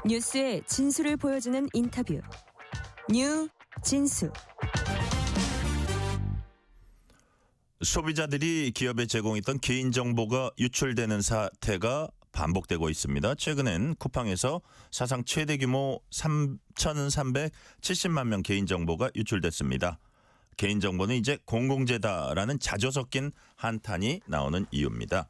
뉴스의 진수를 보여주는 인터뷰. 뉴 진수. 소비자들이 기업에 제공했던 개인정보가 유출되는 사태가 반복되고 있습니다. 최근엔 쿠팡에서 사상 최대 규모 3,370만 명 개인정보가 유출됐습니다. 개인정보는 이제 공공재다라는 자조 섞인 한탄이 나오는 이유입니다.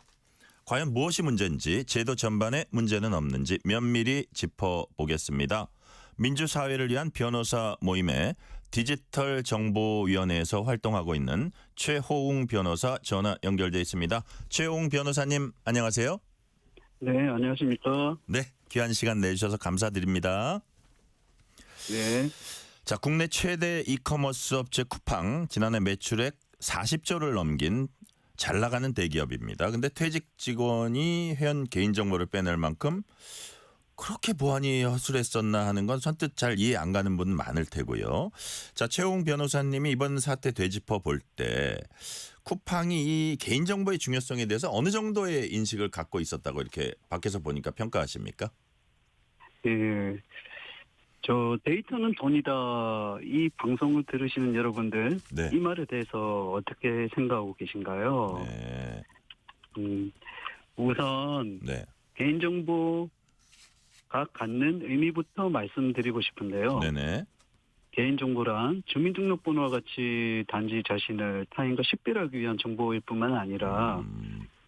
과연 무엇이 문제인지, 제도 전반에 문제는 없는지 면밀히 짚어보겠습니다. 민주사회를 위한 변호사 모임의 디지털정보위원회에서 활동하고 있는 최호웅 변호사 전화 연결돼 있습니다. 최호웅 변호사님, 안녕하세요. 네, 안녕하십니까. 네, 귀한 시간 내주셔서 감사드립니다. 네. 자, 국내 최대 이커머스 업체 쿠팡, 지난해 매출액 40조를 넘긴 잘 나가는 대기업입니다. 근데 퇴직 직원이 회원 개인정보를 빼낼 만큼 그렇게 보안이 허술했었나 하는 건 선뜻 잘 이해 안 가는 분 많을 테고요. 자, 최홍 변호사님이 이번 사태 되짚어 볼 때 쿠팡이 이 개인정보의 중요성에 대해서 어느 정도의 인식을 갖고 있었다고 이렇게 밖에서 보니까 평가하십니까? 예. 저 데이터는 돈이다. 이 방송을 들으시는 여러분들, 네. 이 말에 대해서 어떻게 생각하고 계신가요? 네. 우선 네. 개인정보가 갖는 의미부터 말씀드리고 싶은데요. 네네. 개인정보란 주민등록번호와 같이 단지 자신을 타인과 식별하기 위한 정보일 뿐만 아니라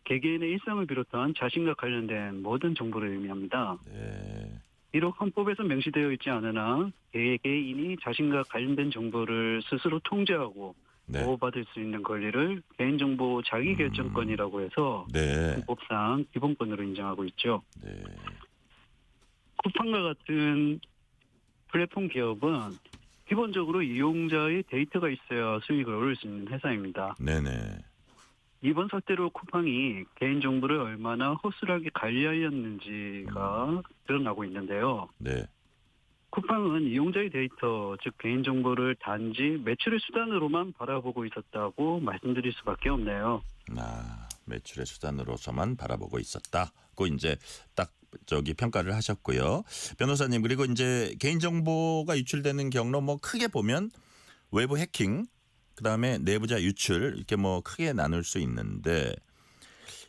개개인의 일상을 비롯한 자신과 관련된 모든 정보를 의미합니다. 네. 비록 헌법에서 명시되어 있지 않으나 개개인이 자신과 관련된 정보를 스스로 통제하고 네. 보호받을 수 있는 권리를 개인정보 자기결정권이라고 해서 네. 헌법상 기본권으로 인정하고 있죠. 네. 쿠팡과 같은 플랫폼 기업은 기본적으로 이용자의 데이터가 있어야 수익을 얻을 수 있는 회사입니다. 네네. 이번 사태로 쿠팡이 개인정보를 얼마나 허술하게 관리하였는지가 드러나고 있는데요. 네. 쿠팡은 이용자의 데이터, 즉 개인정보를 단지 매출의 수단으로만 바라보고 있었다고 말씀드릴 수밖에 없네요. 매출의 수단으로서만 바라보고 있었다고 이제 딱 평가를 하셨고요. 변호사님, 그리고 이제 개인정보가 유출되는 경로 뭐 크게 보면 외부 해킹, 그다음에 내부자 유출, 이렇게 뭐 크게 나눌 수 있는데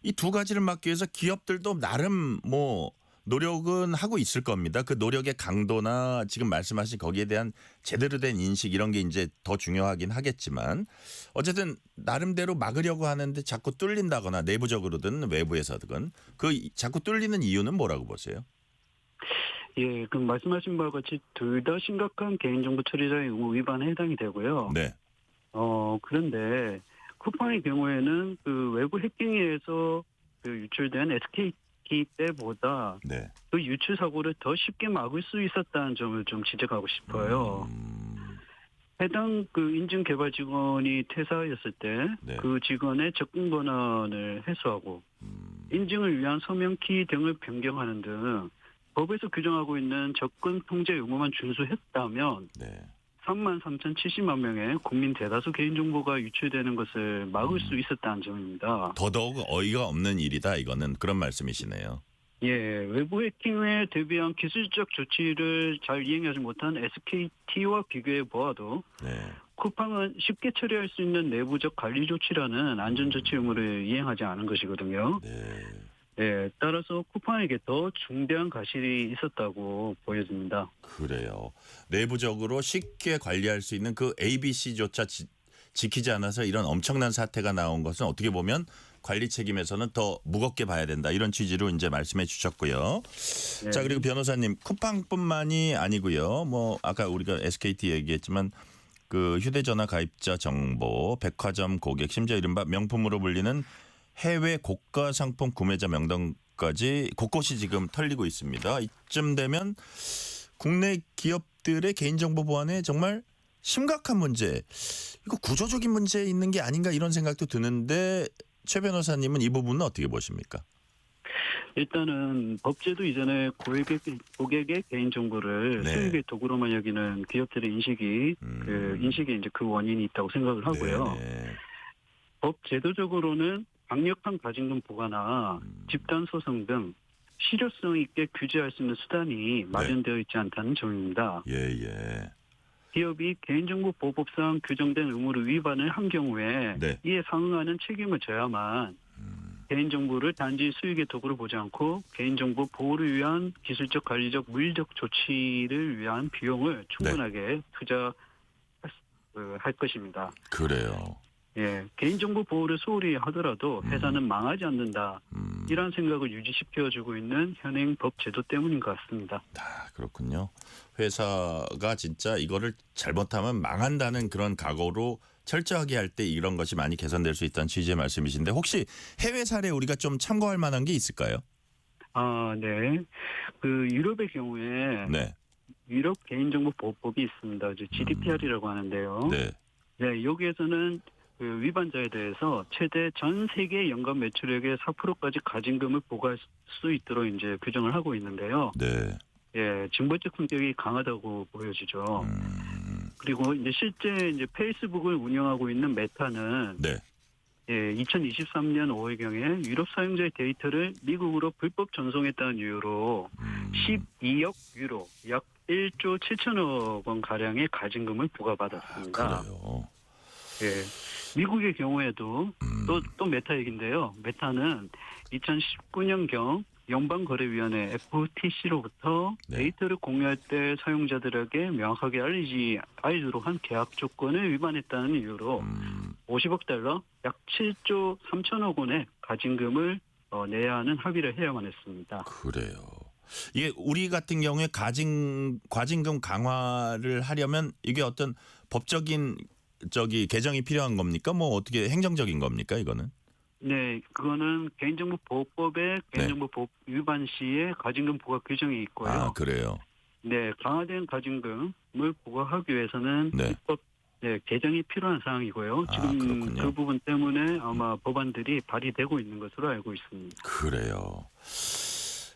이 두 가지를 막기 위해서 기업들도 나름 뭐 노력은 하고 있을 겁니다. 그 노력의 강도나 지금 말씀하신 거기에 대한 제대로 된 인식, 이런 게 이제 더 중요하긴 하겠지만 어쨌든 나름대로 막으려고 하는데 자꾸 뚫린다거나 내부적으로든 외부에서든 그 자꾸 뚫리는 이유는 뭐라고 보세요? 예, 그 말씀하신 바와 같이 둘 다 심각한 개인정보 처리자의 의무 위반에 해당이 되고요. 네. 그런데 쿠팡의 경우에는 그 외부 해킹에 의해서 그 유출된 SKT 때보다 네. 그 유출 사고를 더 쉽게 막을 수 있었다는 점을 좀 지적하고 싶어요. 해당 그 인증 개발 직원이 퇴사하였을 때 그 네. 직원의 접근 권한을 해소하고 인증을 위한 서명키 등을 변경하는 등 법에서 규정하고 있는 접근 통제 의무만 준수했다면 네. 33,070만 명의 국민 대다수 개인정보가 유출되는 것을 막을 수 있었다는 점입니다. 더더욱 어이가 없는 일이다, 이거는 그런 말씀이시네요. 예, 외부 해킹에 대비한 기술적 조치를 잘 이행하지 못한 SKT와 비교해 보아도 네. 쿠팡은 쉽게 처리할 수 있는 내부적 관리 조치라는 안전조치 의무를 이행하지 않은 것이거든요. 네. 예, 따라서 쿠팡에게 더 중대한 과실이 있었다고 보여집니다. 그래요. 내부적으로 쉽게 관리할 수 있는 그 ABC조차 지키지 않아서 이런 엄청난 사태가 나온 것은 어떻게 보면 관리 책임에서는 더 무겁게 봐야 된다, 이런 취지로 이제 말씀해 주셨고요. 네. 자, 그리고 변호사님, 쿠팡뿐만이 아니고요. 뭐 아까 우리가 SKT 얘기했지만 그 휴대전화 가입자 정보, 백화점 고객, 심지어 이른바 명품으로 불리는 해외 고가 상품 구매자 명단까지 곳곳이 지금 털리고 있습니다. 이쯤 되면 국내 기업들의 개인정보 보안에 정말 심각한 문제, 이거 구조적인 문제 있는 게 아닌가, 이런 생각도 드는데 최 변호사님은 이 부분은 어떻게 보십니까? 일단은 법제도 이전에 고객의 개인정보를 네. 수익의 도구로만 여기는 기업들의 인식이 그 인식에 이제 그 원인이 있다고 생각을 하고요. 네. 법 제도적으로는 강력한 가징금 부과나 집단 소송 등 실효성 있게 규제할 수 있는 수단이 마련되어 있지 않다는 점입니다. 예. 기업이 개인정보보호법상 규정된 의무를 위반을 한 경우에 네. 이에 상응하는 책임을 져야만 개인정보를 단지 수익의 도구로 보지 않고 개인정보 보호를 위한 기술적, 관리적, 물리적 조치를 위한 비용을 충분하게 투자할 것입니다. 그래요. 예, 개인정보 보호를 소홀히 하더라도 회사는 망하지 않는다. 이런 생각을 유지시켜주고 있는 현행 법 제도 때문인 것 같습니다. 그렇군요. 회사가 진짜 이거를 잘못하면 망한다는 그런 각오로 철저하게 할 때 이런 것이 많이 개선될 수 있다는 취지의 말씀이신데 혹시 해외 사례 우리가 좀 참고할 만한 게 있을까요? 네. 그 유럽의 경우에 네. 유럽 개인정보보호법이 있습니다. 이제 GDPR이라고 하는데요. 네. 여기에서는 그 위반자에 대해서 최대 전 세계 연간 매출액의 4%까지 가징금을 부과할 수 있도록 이제 규정을 하고 있는데요. 네. 예, 징벌적 성격이 강하다고 보여지죠. 그리고 이제 실제 이제 페이스북을 운영하고 있는 메타는 네. 2023년 5월경에 유럽 사용자의 데이터를 미국으로 불법 전송했다는 이유로 12억 유로, 약 1조 7천억 원 가량의 가징금을 부과받았습니다. 그래요. 예, 미국의 경우에도 또 메타 얘기인데요. 메타는 2019년경 연방거래위원회 FTC로부터 데이터를 공유할 때 사용자들에게 명확하게 알리도록 한 계약 조건을 위반했다는 이유로 50억 달러, 약 7조 3천억 원의 가징금을 내야 하는 합의를 해야만 했습니다. 그래요. 이게 우리 같은 경우에 과징금 강화를 하려면 이게 어떤 법적인 개정이 필요한 겁니까? 뭐 어떻게 행정적인 겁니까? 이거는? 네, 그거는 개인정보보호법의 개인정보보호 위반 시에 가징금 부과 규정이 있고요. 그래요. 네, 강화된 가징금을 부과하기 위해서는 입법 개정이 필요한 사항이고요. 지금 그렇군요. 그 부분 때문에 아마 법안들이 발의되고 있는 것으로 알고 있습니다. 그래요.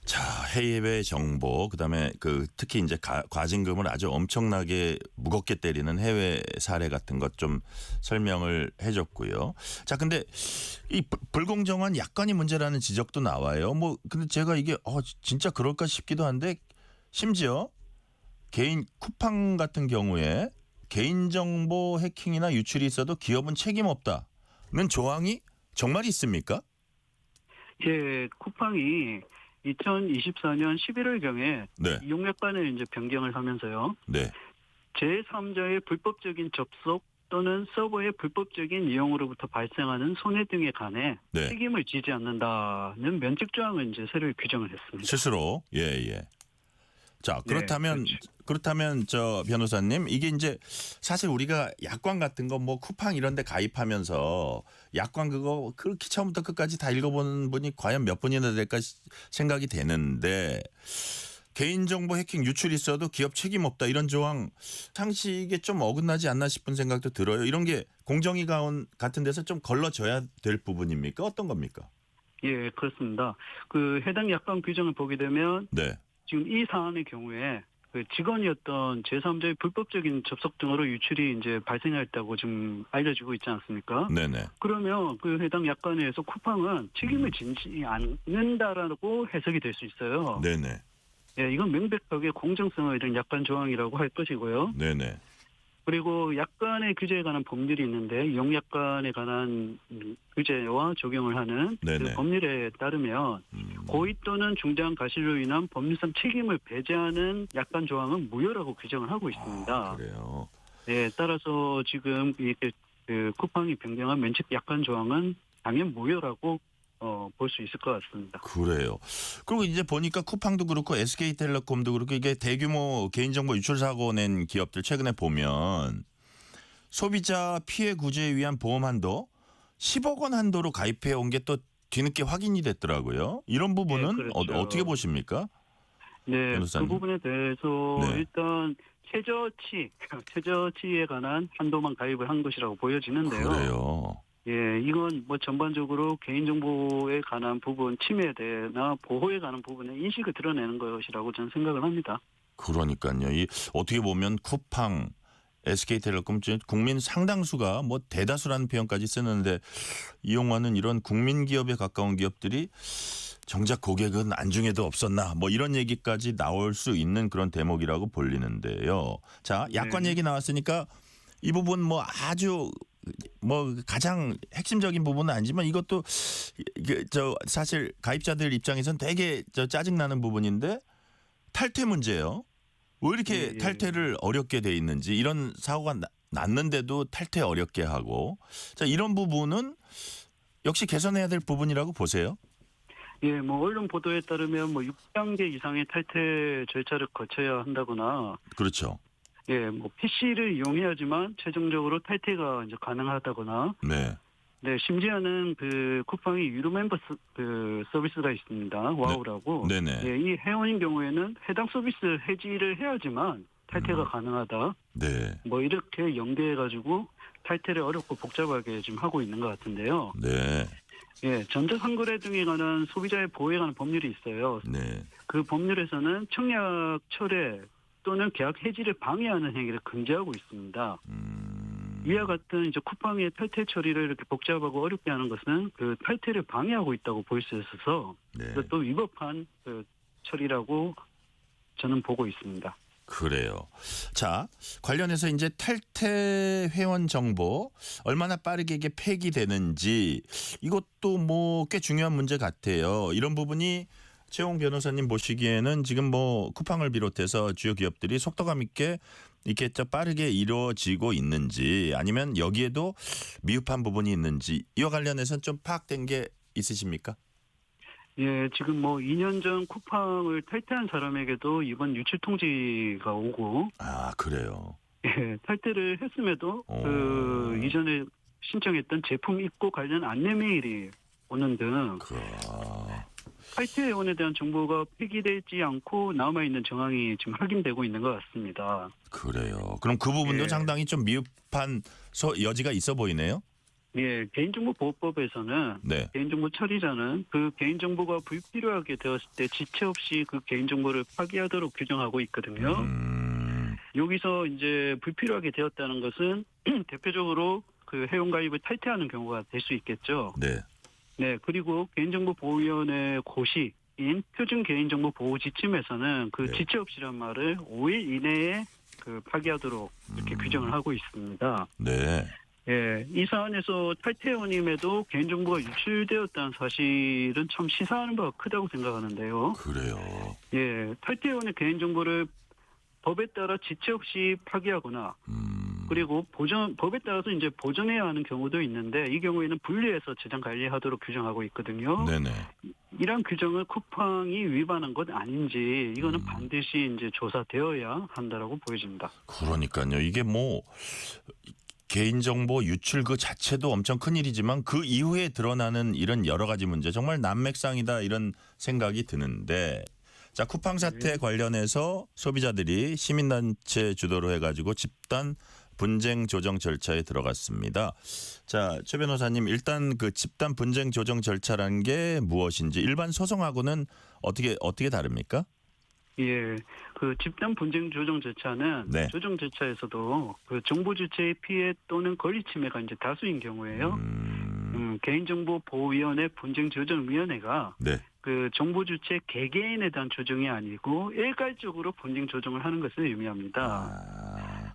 자, 해외 정보 그다음에 특히 이제 과징금을 아주 엄청나게 무겁게 때리는 해외 사례 같은 것 좀 설명을 해줬고요. 자, 근데 이 불공정한 약관이 문제라는 지적도 나와요. 근데 제가 이게 진짜 그럴까 싶기도 한데 심지어 개인 쿠팡 같은 경우에 개인정보 해킹이나 유출이 있어도 기업은 책임 없다는 조항이 정말 있습니까? 예, 쿠팡이 2024년 11월경에 이용약관을 이제 변경을 하면서요. 네. 제3자의 불법적인 접속 또는 서버의 불법적인 이용으로부터 발생하는 손해 등에 관해 책임을 지지 않는다는 면책 조항을 이제 새로 규정을 했습니다. 스스로 예. 자, 그렇다면 저 변호사님 이게 이제 사실 우리가 약관 같은 거 쿠팡 이런 데 가입하면서 약관 그거 그렇게 처음부터 끝까지 다 읽어보는 분이 과연 몇 분이나 될까 생각이 되는데 개인정보 해킹 유출이 있어도 기업 책임 없다 이런 조항 상식에 좀 어긋나지 않나 싶은 생각도 들어요. 이런 게 공정위 같은 데서 좀 걸러져야 될 부분입니까? 어떤 겁니까? 예, 그렇습니다. 그 해당 약관 규정을 보게 되면 지금 이 사안의 경우에 그 직원이었던 제3자의 불법적인 접속 등으로 유출이 이제 발생했다고 지금 알려지고 있지 않습니까? 네네. 그러면 그 해당 약관에 의해서 쿠팡은 책임을 지지 않는다라고 해석이 될 수 있어요. 네네. 예, 이건 명백하게 공정성을 잃은 약관 조항이라고 할 것이고요. 네네. 그리고 약관의 규제에 관한 법률이 있는데 이용약관에 관한 규제와 적용을 하는 그 법률에 따르면 고의 또는 중대한 과실로 인한 법률상 책임을 배제하는 약관 조항은 무효라고 규정을 하고 있습니다. 그래요. 네, 따라서 지금 그 쿠팡이 변경한 면책 약관 조항은 당연 무효라고 볼 수 있을 것 같습니다. 그래요. 그리고 이제 보니까 쿠팡도 그렇고 SK텔레콤도 그렇고 이게 대규모 개인정보 유출 사고 낸 기업들 최근에 보면 소비자 피해 구제에 위한 보험 한도 10억 원 한도로 가입해 온 게 또 뒤늦게 확인이 됐더라고요. 이런 부분은 그렇죠. 어떻게 보십니까? 네, 변호사님. 그 부분에 대해서 일단 최저치에 관한 한도만 가입을 한 것이라고 보여지는데요. 그래요. 예, 이건 전반적으로 개인정보에 관한 부분, 침해에 대해나 보호에 관한 부분에 인식을 드러내는 것이라고 저는 생각을 합니다. 그러니까요. 어떻게 보면 쿠팡, SK텔레콤 국민 상당수가 대다수라는 표현까지 쓰는데 이용하는 이런 국민 기업에 가까운 기업들이 정작 고객은 안중에도 없었나 뭐 이런 얘기까지 나올 수 있는 그런 대목이라고 볼리는데요. 자, 약관 네. 얘기 나왔으니까 이 부분 뭐 아주 뭐 가장 핵심적인 부분은 아니지만 이것도 이게 저 사실 가입자들 입장에선 되게 저 짜증나는 부분인데 탈퇴 문제예요. 왜 이렇게 예. 탈퇴를 어렵게 돼 있는지 이런 사고가 났는데도 탈퇴 어렵게 하고 자 이런 부분은 역시 개선해야 될 부분이라고 보세요. 예, 뭐 언론 보도에 따르면 뭐 6단계 이상의 탈퇴 절차를 거쳐야 한다거나, 그렇죠. 예, 뭐 PC를 이용해야지만 최종적으로 탈퇴가 이제 가능하다거나, 네. 네, 심지어는 그 쿠팡이 유료 멤버 그 서비스가 있습니다. 와우라고. 네네. 예, 이 회원인 경우에는 해당 서비스 해지를 해야지만 탈퇴가 가능하다. 네. 뭐 이렇게 연계해가지고 탈퇴를 어렵고 복잡하게 지금 하고 있는 것 같은데요. 네. 예, 전자상거래 등에 관한 소비자의 보호에 관한 법률이 있어요. 네. 그 법률에서는 청약 철회 또는 계약 해지를 방해하는 행위를 금지하고 있습니다. 이와 같은 이제 쿠팡의 탈퇴 처리를 이렇게 복잡하고 어렵게 하는 것은 그 탈퇴를 방해하고 있다고 볼 수 있어서 네. 그것도 위법한 그 처리라고 저는 보고 있습니다. 그래요. 자, 관련해서 이제 탈퇴 회원 정보 얼마나 빠르게 이게 폐기되는지 이것도 뭐 꽤 중요한 문제 같아요. 이런 부분이 최홍 변호사님 보시기에는 지금 뭐 쿠팡을 비롯해서 주요 기업들이 속도감 있게 이렇게 저 빠르게 이루어지고 있는지 아니면 여기에도 미흡한 부분이 있는지 이와 관련해서는 좀 파악된 게 있으십니까? 예, 지금 뭐 2년 전 쿠팡을 탈퇴한 사람에게도 이번 유출 통지가 오고, 아, 그래요. 예, 탈퇴를 했음에도 그 이전에 신청했던 제품 입고 관련 안내 메일이 오는 등 탈퇴 회원에 대한 정보가 폐기되지 않고 남아있는 정황이 지금 확인되고 있는 것 같습니다. 그래요. 그럼 그 부분도 예. 상당히 좀 미흡한 여지가 있어 보이네요. 예, 개인정보보호법에서는 네. 개인정보 처리자는 그 개인정보가 불필요하게 되었을 때 지체 없이 그 개인정보를 파기하도록 규정하고 있거든요. 여기서 이제 불필요하게 되었다는 것은 대표적으로 그 회원가입을 탈퇴하는 경우가 될 수 있겠죠. 네. 네, 그리고 개인정보보호위원회 고시인 표준개인정보보호지침에서는 그 네. 지체 없이란 말을 5일 이내에 그 파기하도록 이렇게 규정을 하고 있습니다. 네. 예, 이 사안에서 탈퇴원임에도 개인정보가 유출되었다는 사실은 참 시사하는 바가 크다고 생각하는데요. 그래요. 예, 탈퇴원의 개인정보를 법에 따라 지체 없이 파기하거나 그리고 법에 따라서 이제 보존해야 하는 경우도 있는데 이 경우에는 분리해서 재정 관리하도록 규정하고 있거든요. 네네. 이런 규정을 쿠팡이 위반한 것 아닌지 이거는 반드시 이제 조사되어야 한다라고 보여집니다. 그러니까요. 이게 뭐 개인정보 유출 그 자체도 엄청 큰 일이지만 그 이후에 드러나는 이런 여러 가지 문제 정말 난맥상이다 이런 생각이 드는데 자 쿠팡 사태 관련해서 소비자들이 시민단체 주도로 해가지고 집단 분쟁 조정 절차에 들어갔습니다. 자, 최 변호사님 일단 그 집단 분쟁 조정 절차라는 게 무엇인지 일반 소송하고는 어떻게 다릅니까? 예, 그 집단 분쟁 조정 절차는 네. 조정 절차에서도 그 정보 주체의 피해 또는 권리 침해가 이제 다수인 경우에요. 개인정보보호위원회 분쟁조정위원회가 네. 그 정보 주체 개개인에 대한 조정이 아니고 일괄적으로 분쟁 조정을 하는 것을 의미합니다.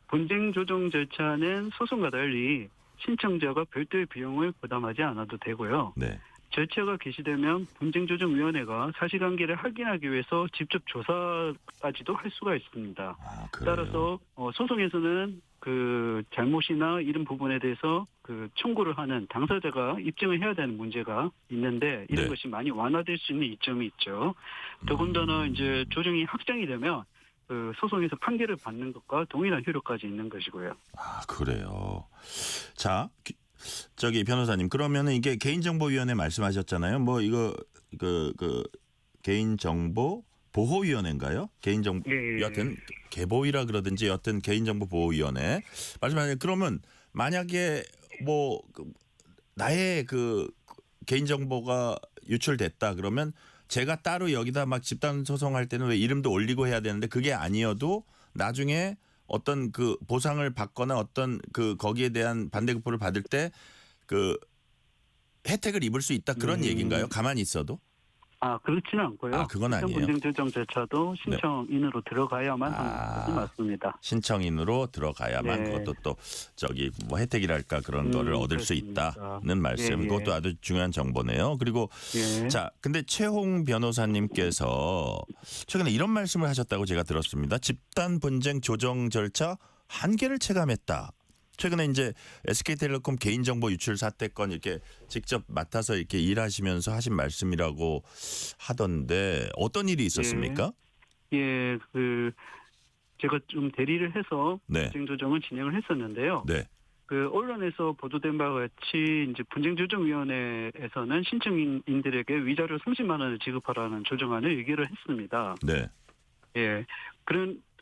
분쟁 조정 절차는 소송과 달리 신청자가 별도의 비용을 부담하지 않아도 되고요. 네. 절차가 개시되면 분쟁조정위원회가 사실관계를 확인하기 위해서 직접 조사까지도 할 수가 있습니다. 그래요? 따라서 소송에서는 그 잘못이나 이런 부분에 대해서 그 청구를 하는 당사자가 입증을 해야 되는 문제가 있는데 이런 네. 것이 많이 완화될 수 있는 이점이 있죠. 더군다나 이제 조정이 확정이 되면 그 소송에서 판결을 받는 것과 동일한 효력까지 있는 것이고요. 아, 그래요. 자, 저기 변호사님 그러면은 이게 개인정보위원회 말씀하셨잖아요. 뭐 이거 그 개인정보 보호위원회인가요? 개인정보 예. 여하튼 개보위라 그러든지 여하튼 개인정보보호위원회 말씀하신 그러면 만약에 뭐 나의 그 개인정보가 유출됐다 그러면 제가 따로 여기다 막 집단 소송할 때는 왜 이름도 올리고 해야 되는데 그게 아니어도 나중에 어떤 그 보상을 받거나 어떤 그 거기에 대한 반대급부를 받을 때 그 혜택을 입을 수 있다 그런 얘기인가요? 가만히 있어도? 그렇지는 않고요. 그건 아니에요. 분쟁 조정 절차도 신청인으로 들어가야만 하는 것은 맞습니다. 신청인으로 들어가야만 네. 그것도 또 뭐 혜택이랄까 그런 거를 얻을 수 그렇습니다. 있다는 말씀. 예, 예. 그것도 아주 중요한 정보네요. 그리고 예. 자, 근데 최홍 변호사님께서 최근에 이런 말씀을 하셨다고 제가 들었습니다. 집단 분쟁 조정 절차 한계를 체감했다. 최근에 이제 SK텔레콤 개인정보 유출 사태건 이렇게 직접 맡아서 이렇게 일하시면서 하신 말씀이라고 하던데 어떤 일이 있었습니까? 예, 제가 좀 대리를 해서 네. 분쟁 조정을 진행을 했었는데요. 네. 언론에서 보도된 바와 같이 이제 분쟁조정위원회에서는 신청인들에게 위자료 30만 원을 지급하라는 조정안을 의결을 했습니다. 네. 예,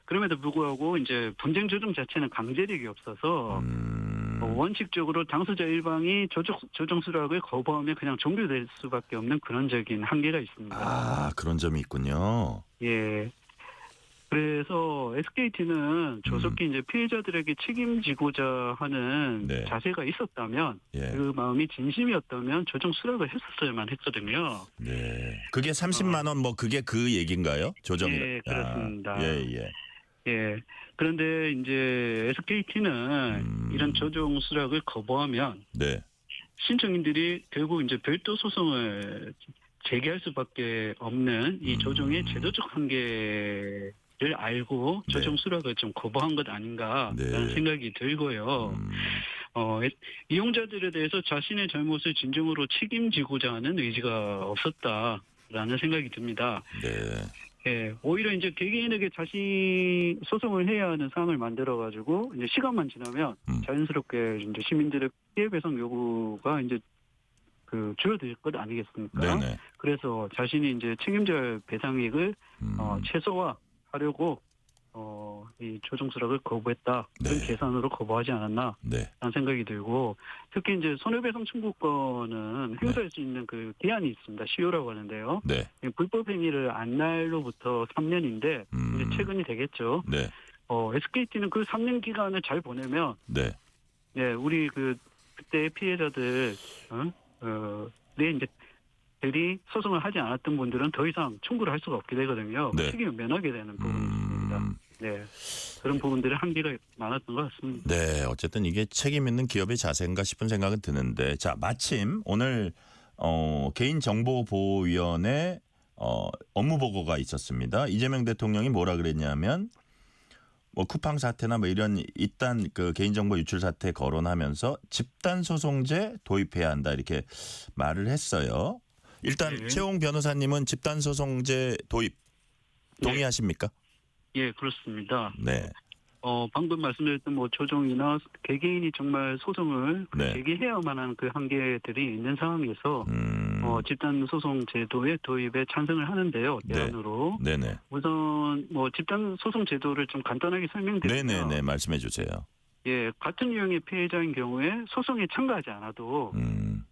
그럼에도 불구하고 이제 분쟁 조정 자체는 강제력이 없어서 원칙적으로 당사자 일방이 조정 수락을 거부하면 그냥 종료될 수밖에 없는 그런적인 한계가 있습니다. 그런 점이 있군요. 예. 그래서 SKT는 조속히 이제 피해자들에게 책임지고자 하는 네. 자세가 있었다면, 예. 그 마음이 진심이었다면 조정 수락을 했었어야만 했거든요. 네. 그게 30만 원 뭐 그게 그 얘기인가요? 조정. 예, 그렇습니다. 예. 예. 그런데 이제 SKT는 이런 조정 수락을 거부하면 네. 신청인들이 결국 이제 별도 소송을 제기할 수밖에 없는 이 조정의 제도적 한계를 알고 조정 수락을 좀 거부한 것 아닌가라는 네. 생각이 들고요. 이용자들에 대해서 자신의 잘못을 진정으로 책임지고자 하는 의지가 없었다라는 생각이 듭니다. 네. 예, 오히려 이제 개개인에게 자신 소송을 해야 하는 상황을 만들어가지고 이제 시간만 지나면 자연스럽게 이제 시민들의 피해 배상 요구가 이제 줄어들 것 아니겠습니까? 네네. 그래서 자신이 이제 책임져야 할 배상액을 최소화하려고 이 조정 수락을 거부했다. 그런 네. 계산으로 거부하지 않았나 네. 라는 생각이 들고 특히 이제 손해배상 청구권은 행사할 수 있는 그 기한이 있습니다. 시효라고 하는데요. 네. 불법 행위를 안 날로부터 3년인데 이제 최근이 되겠죠. 네. SKT는 그 3년 기간을 잘 보내면 네. 네, 우리 그때 피해자들 네 이제 대리 소송을 하지 않았던 분들은 더 이상 청구를 할 수가 없게 되거든요. 네. 책임을 면하게 되는 부분이 있습니다. 네, 그런 부분들의 한계가 많았던 것 같습니다. 네, 어쨌든 이게 책임 있는 기업의 자세인가 싶은 생각은 드는데, 자 마침 오늘 개인정보보호위원회 업무 보고가 있었습니다. 이재명 대통령이 뭐라 그랬냐면 뭐 쿠팡 사태나 뭐 이런 일단 그 개인정보 유출 사태 거론하면서 집단 소송제 도입해야 한다 이렇게 말을 했어요. 일단 네. 최홍 변호사님은 집단 소송제 도입 동의하십니까? 예, 그렇습니다. 네. 방금 말씀드렸던 뭐 조정이나 개개인이 정말 소송을 네. 제기해야만 하는 그 한계들이 있는 상황에서 집단 소송 제도의 도입에 찬성을 하는데요. 대안으로. 네네. 우선 뭐 집단 소송 제도를 좀 간단하게 설명드리면 네네네. 말씀해 주세요. 예, 같은 유형의 피해자인 경우에 소송에 참가하지 않아도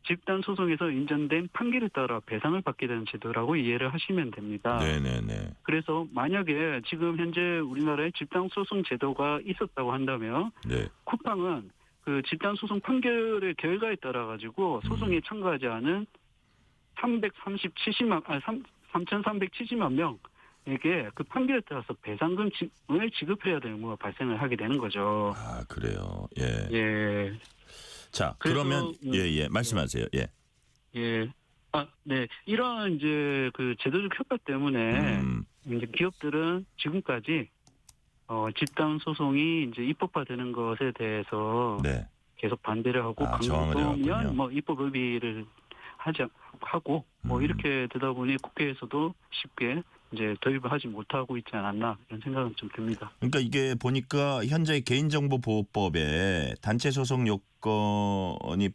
집단 소송에서 인정된 판결에 따라 배상을 받게 되는 제도라고 이해를 하시면 됩니다. 네네네. 그래서 만약에 지금 현재 우리나라에 집단 소송 제도가 있었다고 한다면 네. 쿠팡은 그 집단 소송 판결의 결과에 따라 가지고 소송에 참가하지 않은 3,370만 명에게 그 판결에 따라서 배상금을 지급해야 되는 의무가 발생을 하게 되는 거죠. 아 그래요. 예. 예. 자 그래서, 그러면 예예 말씀하세요. 예. 예. 네. 이러한 이제 그 제도적 효과 때문에 이제 기업들은 지금까지 집단 소송이 이제 입법화되는 것에 대해서 네. 계속 반대를 하고 저항을 해왔군요. 강조하면 뭐 입법 의비를 하고 뭐 이렇게 되다 보니 국회에서도 쉽게 이제 도입을 하지 못하고 있지 않았나 이런 생각은 좀 듭니다. 그러니까 이게 보니까 현재 개인정보보호법에 단체 소송 요건이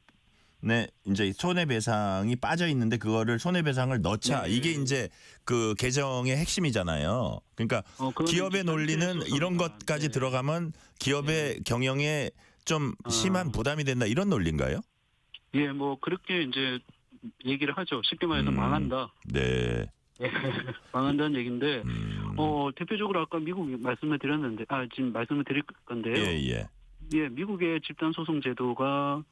이제 손해배상이 빠져 있는데 그거를 손해배상을 넣자 네. 이게 이제 그 개정의 핵심이잖아요. 그러니까 기업의 논리는 이런 것까지 들어가면 기업의 경영에 좀 심한 부담이 된다 이런 논리인가요? 예, 뭐 그렇게 이제 얘기를 하죠. 쉽게 말해서 망한다. 네. 망한다는 얘기인데 대표적으로 아까 미국 말씀을 드렸는데 지금 말씀을 드릴 건데요. 예. 예, 미국의 집단 소송 제도가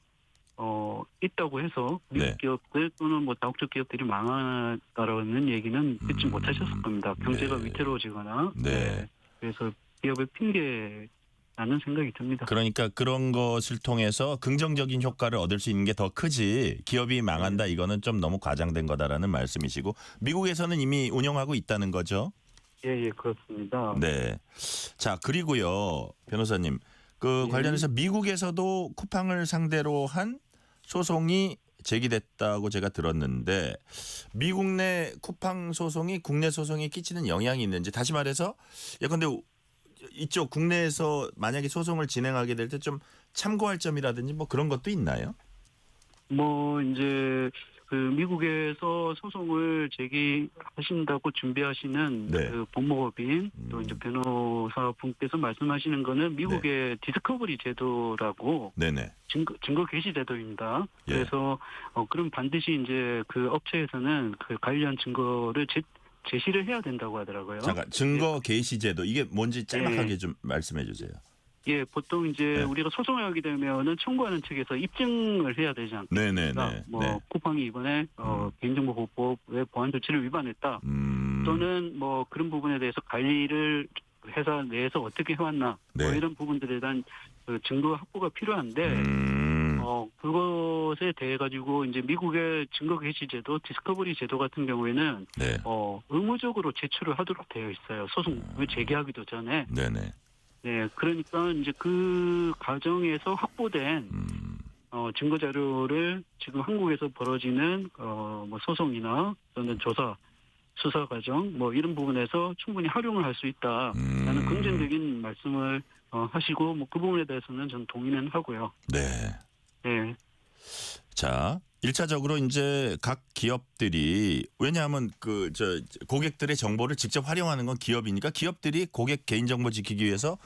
있다고 해서 미국 네. 기업들 또는 뭐 다국적 기업들이 망하다라는 얘기는 듣지 못하셨을 겁니다. 경제가 네. 위태로워지거나. 네. 그래서 기업의 핑계라는 생각이 듭니다. 그러니까 그런 것을 통해서 긍정적인 효과를 얻을 수 있는 게 더 크지 기업이 망한다 이거는 좀 너무 과장된 거다라는 말씀이시고 미국에서는 이미 운영하고 있다는 거죠. 예, 그렇습니다. 네. 자, 그리고요. 변호사님. 그 네. 관련해서 미국에서도 쿠팡을 상대로 한 소송이 제기됐다고 제가 들었는데 미국 내 쿠팡 소송이 국내 소송에 끼치는 영향이 있는지 다시 말해서 예컨대 이쪽 국내에서 만약에 소송을 진행하게 될 때 좀 참고할 점이라든지 뭐 그런 것도 있나요? 뭐 이제 그 미국에서 소송을 제기하신다고 준비하시는 네. 그 법무법인 또 이제 변호사 분께서 말씀하시는 거는 미국의 디스커버리 제도라고 네네. 증거 개시 제도입니다. 예. 그래서 그럼 반드시 이제 그 업체에서는 그 관련 증거를 제시를 해야 된다고 하더라고요. 잠깐 증거 개시 제도 이게 뭔지 짤막하게 좀 말씀해 주세요. 예, 보통 이제 네. 우리가 소송을 하게 되면은 청구하는 측에서 입증을 해야 되지 않습니까? 네네네. 뭐 네. 쿠팡이 이번에 개인정보보호법의 보안 조치를 위반했다. 또는 뭐 그런 부분에 대해서 관리를 회사 내에서 어떻게 해왔나 네. 뭐 이런 부분들에 대한 그 증거 확보가 필요한데 그것에 대해 가지고 이제 미국의 증거 개시 제도, 디스커버리 제도 같은 경우에는 네. 의무적으로 제출을 하도록 되어 있어요. 소송을 제기하기도 전에. 네네. 네, 그러니까 이제 그 과정에서 확보된 증거 자료를 지금 한국에서 벌어지는 뭐 소송이나 또는 조사, 수사 과정 뭐 이런 부분에서 충분히 활용을 할 수 있다라는 긍정적인 말씀을 하시고 뭐 그 부분에 대해서는 전 동의는 하고요. 네. 네. 자, 1차적으로 이제 각 기업들이 왜냐하면 그 고객들의 정보를 직접 활용하는 건 기업이니까 기업들이 고객 개인정보 지키기 위해서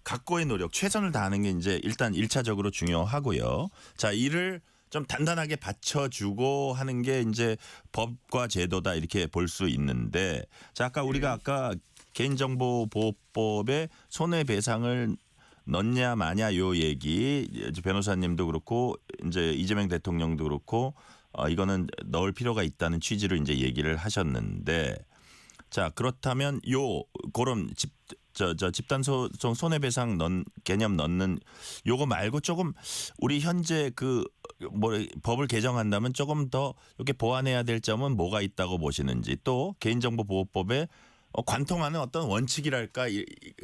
각고의 노력, 최선을 다하는 게 이제 일단 1차적으로 중요하고요. 자, 이를 좀 단단하게 받쳐주고 하는 게 이제 법과 제도다 이렇게 볼 수 있는데 자, 우리가 개인정보보호법에 손해배상을 넣냐 마냐 요 얘기 변호사님도 그렇고 이제 이재명 대통령도 그렇고 이거는 넣을 필요가 있다는 취지로 이제 얘기를 하셨는데 자 그렇다면 그런 집단 소송 손해배상 개념 넣는 요거 말고 조금 우리 현재 법을 개정한다면 조금 더 이렇게 보완해야 될 점은 뭐가 있다고 보시는지 또 개인정보보호법에 관통하는 어떤 원칙이랄까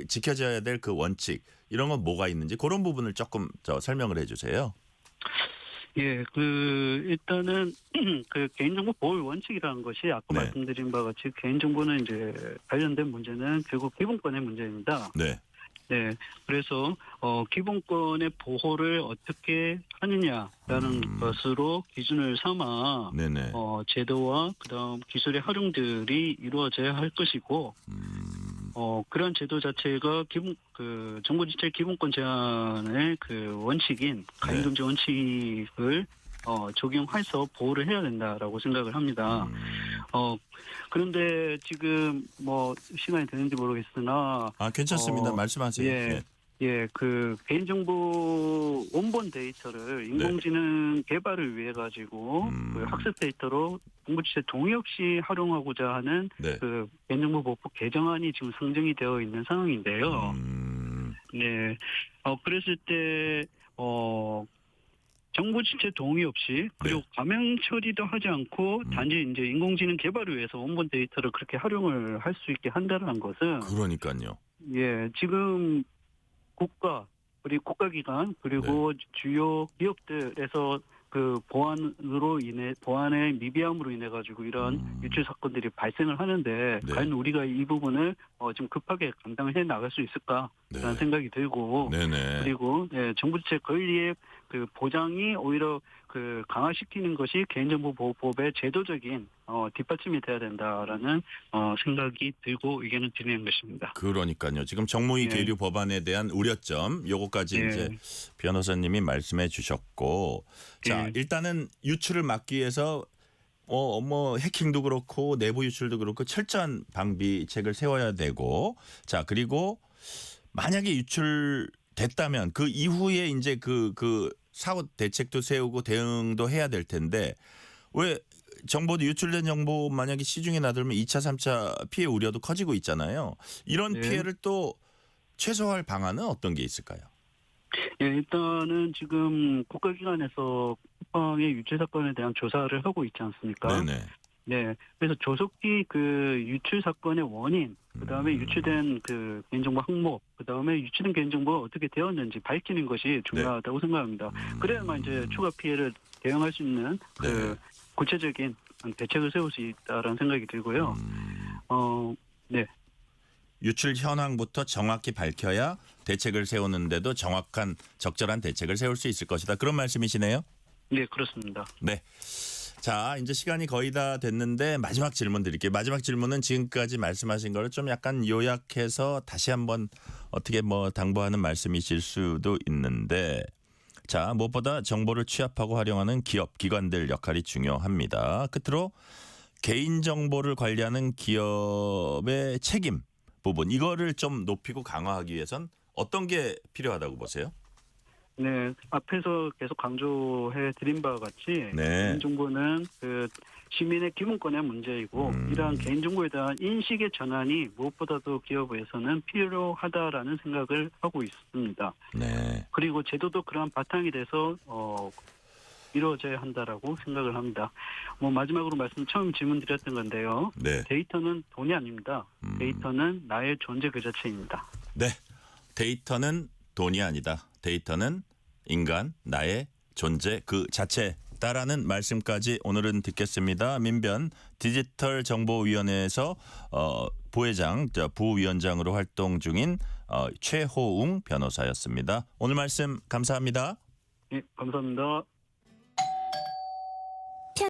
지켜져야 될 그 원칙 이런 건 뭐가 있는지 그런 부분을 조금 설명을 해주세요. 예, 일단은 그 개인정보 보호 원칙이라는 것이 아까 네. 말씀드린 바와 같이 개인정보는 이제 관련된 문제는 결국 기본권의 문제입니다. 네. 네, 그래서 기본권의 보호를 어떻게 하느냐라는 것으로 기준을 삼아 네네. 제도와 그다음 기술의 활용들이 이루어져야 할 것이고 그런 제도 자체가 정보지체 기본권 제한의 그 원칙인 가입금지 원칙을 적용해서 보호를 해야 된다라고 생각을 합니다. 그런데 지금 뭐 시간이 되는지 모르겠으나 괜찮습니다. 말씀하세요. 예. 예, 그 개인정보 원본 데이터를 인공지능 개발을 위해 가지고 그 학습 데이터로 정보지체 동의 없이 활용하고자 하는 네. 그 개인정보보호법 개정안이 지금 상정이 되어 있는 상황인데요. 네, 그랬을 때 정보지체 동의 없이 그리고 가명 처리도 하지 않고 단지 이제 인공지능 개발을 위해서 원본 데이터를 그렇게 활용을 할 수 있게 한다는 것은 그러니까요. 예, 지금 국가 그리고 국가기관 그리고 주요 기업들에서 그 보안의 미비함으로 인해 가지고 이런 유출 사건들이 발생을 하는데 과연 우리가 이 부분을 좀 급하게 감당해 나갈 수 있을까라는 생각이 들고 그리고 정부지체 권리의 그 보장이 오히려 그 강화시키는 것이 개인정보보호법의 제도적인 뒷받침이 돼야 된다라는 생각이 들고 의견을 드리는 것입니다. 그러니까요. 지금 정무위 계류 법안에 대한 우려점 요거까지 이제 변호사님이 말씀해 주셨고 자 일단은 유출을 막기 위해서 뭐 해킹도 그렇고 내부 유출도 그렇고 철저한 방비책을 세워야 되고 자 그리고 만약에 유출됐다면 그 이후에 이제 그 사후 대책도 세우고 대응도 해야 될 텐데 왜 정보도 유출된 정보 만약에 시중에 나들면 2차, 3차 피해 우려도 커지고 있잖아요. 이런 네. 피해를 또 최소화할 방안은 어떤 게 있을까요? 예, 일단은 지금 국가기관에서 쿠팡의 유출 사건에 대한 조사를 하고 있지 않습니까? 네네. 네. 그래서 조속히 그 유출 사건의 원인, 그다음에 유출된 그 개인정보 항목, 그다음에 유출된 개인정보가 어떻게 되었는지 밝히는 것이 중요하다고 생각합니다. 그래야만 이제 추가 피해를 대응할 수 있는 그 네. 구체적인 대책을 세울 수 있다라는 생각이 들고요. 네. 유출 현황부터 정확히 밝혀야 대책을 세우는데도 정확한 적절한 대책을 세울 수 있을 것이다. 그런 말씀이시네요. 네, 그렇습니다. 네. 자, 이제 시간이 거의 다 됐는데 마지막 질문 드릴게요. 마지막 질문은 지금까지 말씀하신 거를 좀 약간 요약해서 다시 한번 어떻게 뭐 당부하는 말씀이실 수도 있는데 자, 무엇보다 정보를 취합하고 활용하는 기업, 기관들 역할이 중요합니다. 끝으로 개인정보를 관리하는 기업의 책임 부분 이거를 좀 높이고 강화하기 위해선 어떤 게 필요하다고 보세요? 네, 앞에서 계속 강조해 드린 바와 같이 네. 개인정보는 그 시민의 기본권의 문제이고 이러한 개인정보에 대한 인식의 전환이 무엇보다도 기업에서는 필요하다라는 생각을 하고 있습니다. 네. 그리고 제도도 그러한 바탕이 돼서 이루어져야 한다라고 생각을 합니다. 뭐 마지막으로 처음 질문 드렸던 건데요. 네. 데이터는 돈이 아닙니다. 데이터는 나의 존재 그 자체입니다. 네. 데이터는 돈이 아니다. 데이터는 인간, 나의 존재 그 자체다라는 말씀까지 오늘은 듣겠습니다. 민변 디지털정보위원회에서 부위원장으로 활동 중인 최호웅 변호사였습니다. 오늘 말씀 감사합니다. 네, 감사합니다.